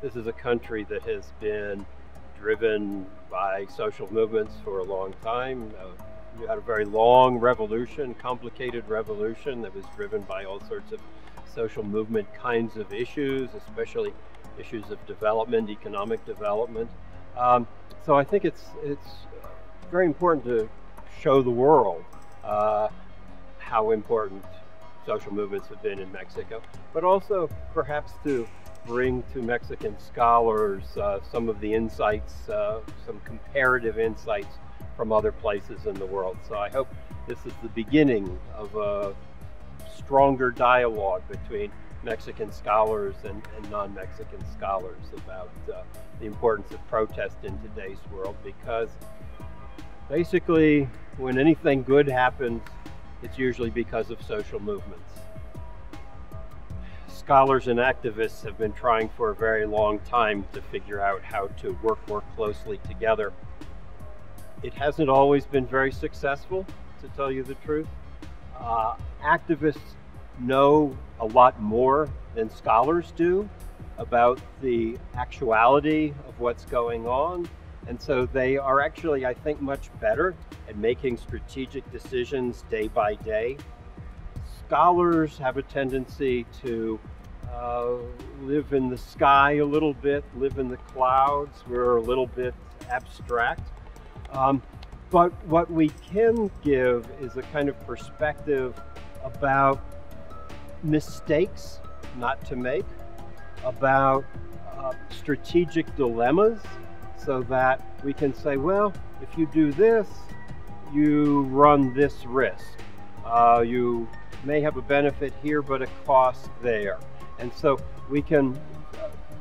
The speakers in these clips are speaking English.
This is a country that has been driven by social movements for a long time. You had a very long revolution, complicated revolution that was driven by all sorts of social movement kinds of issues, especially issues of development, economic development. Um, so I think it's very important to show the world uh, how important social movements have been in Mexico, but also perhaps to bring to Mexican scholars some of the insights, some comparative insights from other places in the world. So I hope this is the beginning of a stronger dialogue between Mexican scholars and non-Mexican scholars about the importance of protest in today's world, because basically when anything good happens, it's usually because of social movements. Scholars and activists have been trying for a very long time to figure out how to work more closely together. It hasn't always been very successful, to tell you the truth. Activists know a lot more than scholars do about the actuality of what's going on. And so they are actually, I think, much better at making strategic decisions day by day. Scholars have a tendency to live in the sky a little bit, live in the clouds. We're a little bit abstract. But what we can give is a kind of perspective about mistakes not to make, about strategic dilemmas, so that we can say, well, if you do this, you run this risk. You may have a benefit here, but a cost there. And so we can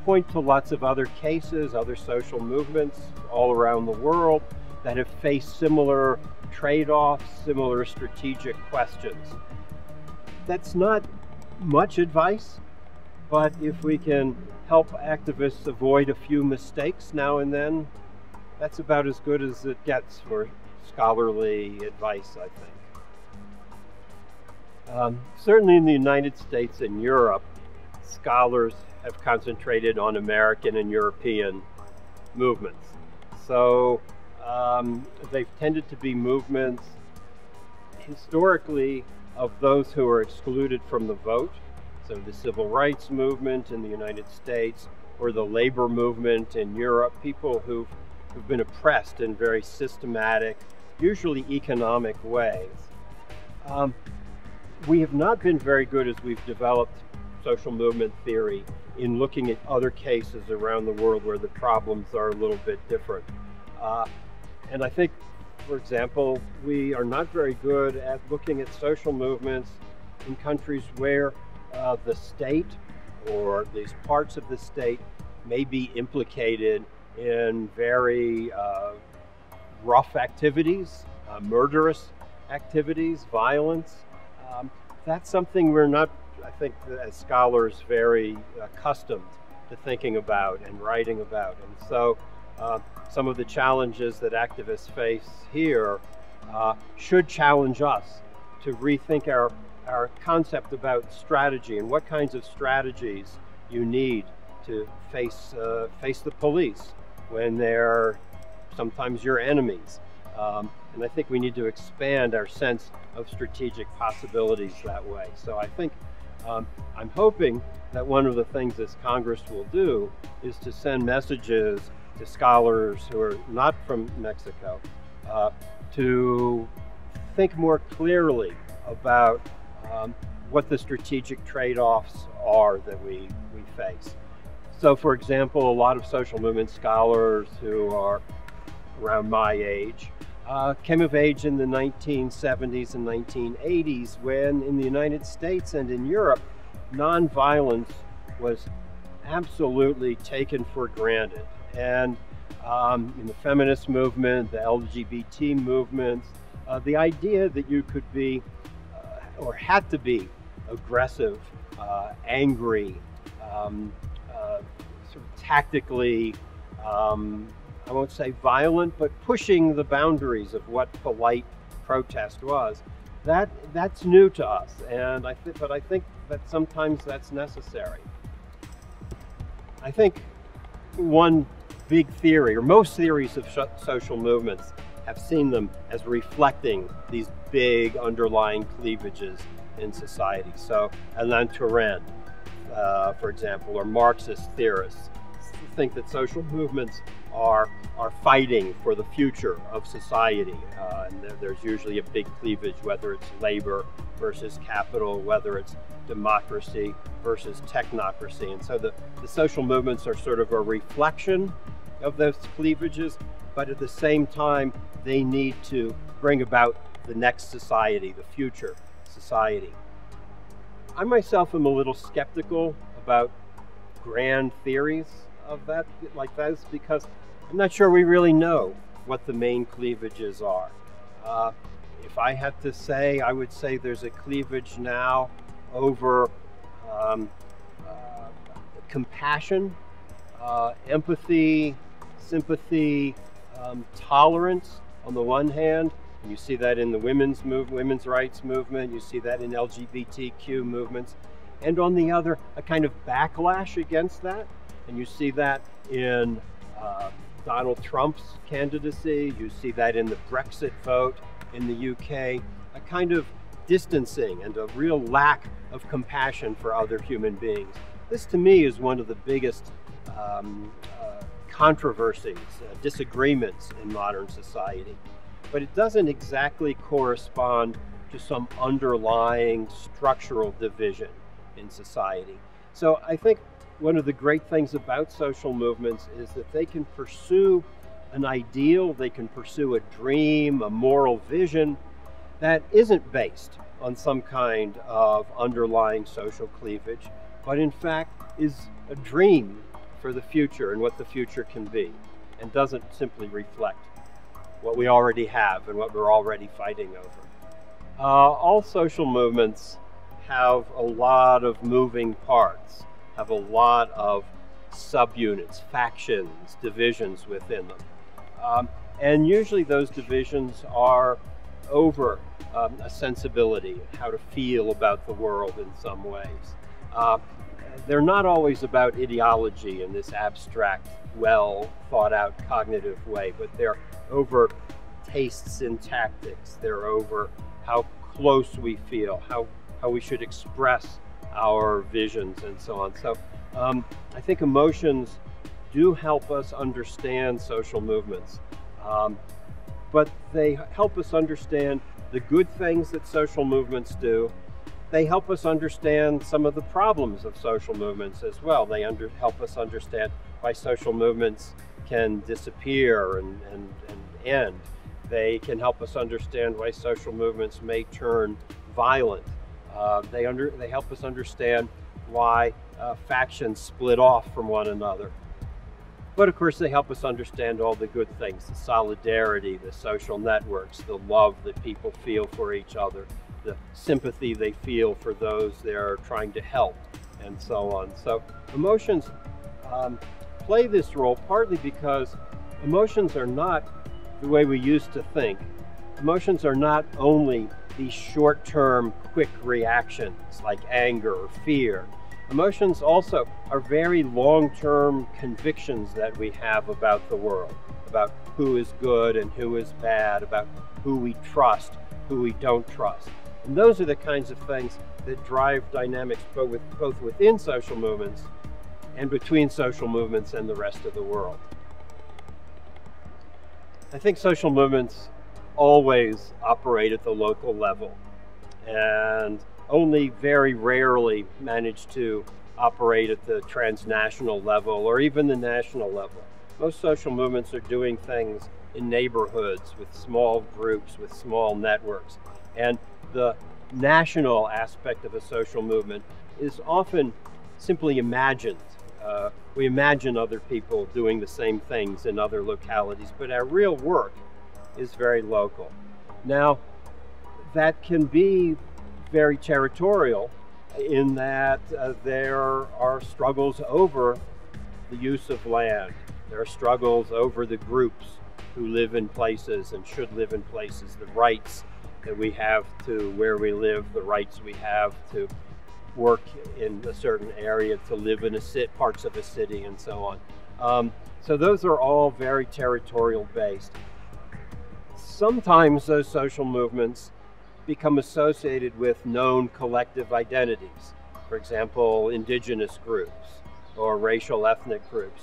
point to lots of other cases, other social movements all around the world that have faced similar trade-offs, similar strategic questions. That's not much advice, but if we can help activists avoid a few mistakes now and then, that's about as good as it gets for scholarly advice, I think. Certainly in the United States and Europe, scholars have concentrated on American and European movements. So they've tended to be movements historically of those who are excluded from the vote. So the civil rights movement in the United States, or the labor movement in Europe, people who've been oppressed in very systematic, usually economic ways. We have not been very good, as we've developed social movement theory, in looking at other cases around the world where the problems are a little bit different. And I think, for example, we are not very good at looking at social movements in countries where the state or these parts of the state may be implicated in very rough activities, murderous activities, violence. That's something we're not, I think, as scholars, very accustomed to thinking about and writing about. And so some of the challenges that activists face here should challenge us to rethink our concept about strategy and what kinds of strategies you need to face the police when they're sometimes your enemies. And I think we need to expand our sense of strategic possibilities that way. So I think I'm hoping that one of the things this Congress will do is to send messages to scholars who are not from Mexico to think more clearly about what the strategic trade-offs are that we face. So, for example, a lot of social movement scholars who are around my age came of age in the 1970s and 1980s, when in the United States and in Europe, nonviolence was absolutely taken for granted. And in the feminist movement, the LGBT movements, the idea that you could be or had to be aggressive, angry, sort of tactically, I won't say violent, but pushing the boundaries of what polite protest was. That's new to us, and but I think that sometimes that's necessary. I think one big theory, or most theories of social movements have seen them as reflecting these big underlying cleavages in society. So Alain Touraine, for example, or Marxist theorists think that social movements are fighting for the future of society. And there's usually a big cleavage, whether it's labor versus capital, whether it's democracy versus technocracy. And so the social movements are sort of a reflection of those cleavages, but at the same time, they need to bring about the next society, the future society. I myself am a little skeptical about grand theories of that, like those, because I'm not sure we really know what the main cleavages are. If I had to say, I would say there's a cleavage now over compassion, empathy, sympathy, tolerance on the one hand, and you see that in the women's rights movement, you see that in LGBTQ movements, and on the other, a kind of backlash against that, and you see that in Donald Trump's candidacy, you see that in the Brexit vote in the UK, a kind of distancing and a real lack of compassion for other human beings. This to me is one of the biggest controversies, disagreements in modern society. But it doesn't exactly correspond to some underlying structural division in society. So I think one of the great things about social movements is that they can pursue an ideal, they can pursue a dream, a moral vision that isn't based on some kind of underlying social cleavage, but in fact is a dream for the future and what the future can be, and doesn't simply reflect what we already have and what we're already fighting over. All social movements have a lot of moving parts, have a lot of subunits, factions, divisions within them. And usually those divisions are over a sensibility, how to feel about the world in some ways. They're not always about ideology in this abstract, well thought out cognitive way, but they're over tastes and tactics. They're over how close we feel, how we should express our visions and so on. So I think emotions do help us understand social movements, but they help us understand the good things that social movements do. They help us understand some of the problems of social movements as well. They help us understand why social movements can disappear and end. They can help us understand why social movements may turn violent. They help us understand why factions split off from one another. But of course, they help us understand all the good things, the solidarity, the social networks, the love that people feel for each other, the sympathy they feel for those they're trying to help, and so on. So emotions play this role partly because emotions are not the way we used to think. Emotions are not only these short-term, quick reactions like anger or fear. Emotions also are very long-term convictions that we have about the world, about who is good and who is bad, about who we trust, who we don't trust. And those are the kinds of things that drive dynamics both within social movements and between social movements and the rest of the world. I think social movements always operate at the local level and only very rarely manage to operate at the transnational level or even the national level. Most social movements are doing things in neighborhoods with small groups, with small networks. And the national aspect of a social movement is often simply imagined. We imagine other people doing the same things in other localities, but our real work is very local. Now, that can be very territorial in that there are struggles over the use of land. There are struggles over the groups who live in places and should live in places, the rights that we have to where we live, the rights we have to work in a certain area, to live in parts of a city, and so on. So those are all very territorial based. Sometimes those social movements become associated with known collective identities. For example, indigenous groups or racial ethnic groups.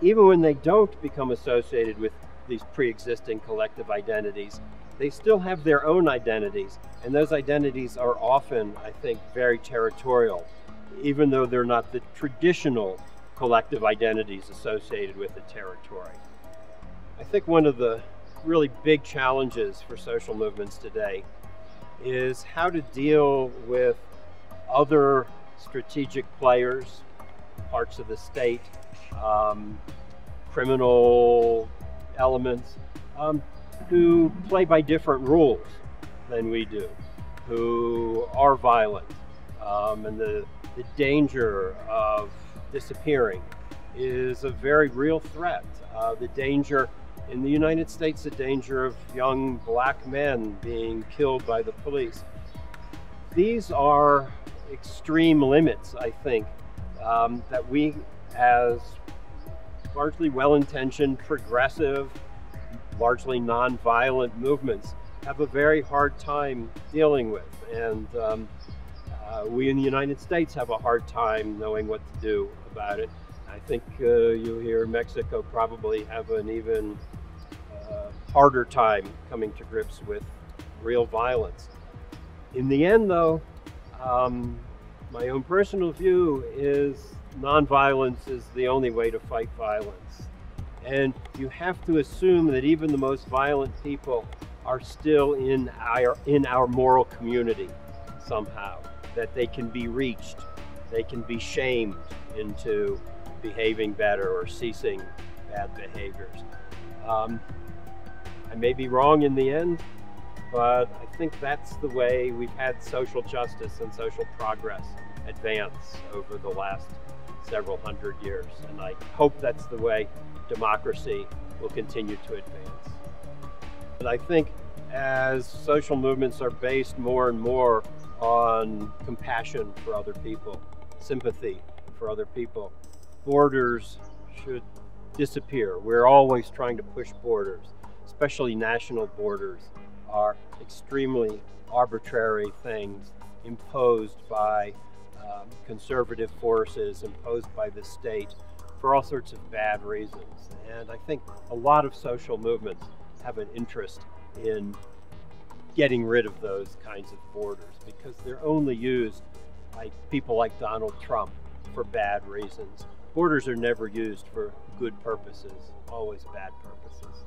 Even when they don't become associated with these pre-existing collective identities, they still have their own identities, and those identities are often, I think, very territorial, even though they're not the traditional collective identities associated with the territory. I think one of the really big challenges for social movements today is how to deal with other strategic players, parts of the state, criminal elements, who play by different rules than we do, who are violent, and the danger of disappearing is a very real threat. The danger in the United States, the danger of young black men being killed by the police. These are extreme limits, I think, that we as largely well-intentioned, progressive, largely non-violent movements have a very hard time dealing with. And we in the United States have a hard time knowing what to do about it. I think you here in Mexico probably have an even harder time coming to grips with real violence. In the end, though, my own personal view is nonviolence is the only way to fight violence. And you have to assume that even the most violent people are still in our moral community somehow, that they can be reached, they can be shamed into behaving better or ceasing bad behaviors. I may be wrong in the end, but I think that's the way we've had social justice and social progress advance over the last several hundred years. And I hope that's the way democracy will continue to advance. But I think as social movements are based more and more on compassion for other people, sympathy for other people, borders should disappear. We're always trying to push borders, especially national borders are extremely arbitrary things imposed by conservative forces, imposed by the state for all sorts of bad reasons. And I think a lot of social movements have an interest in getting rid of those kinds of borders because they're only used by people like Donald Trump for bad reasons. Borders are never used for good purposes, always bad purposes.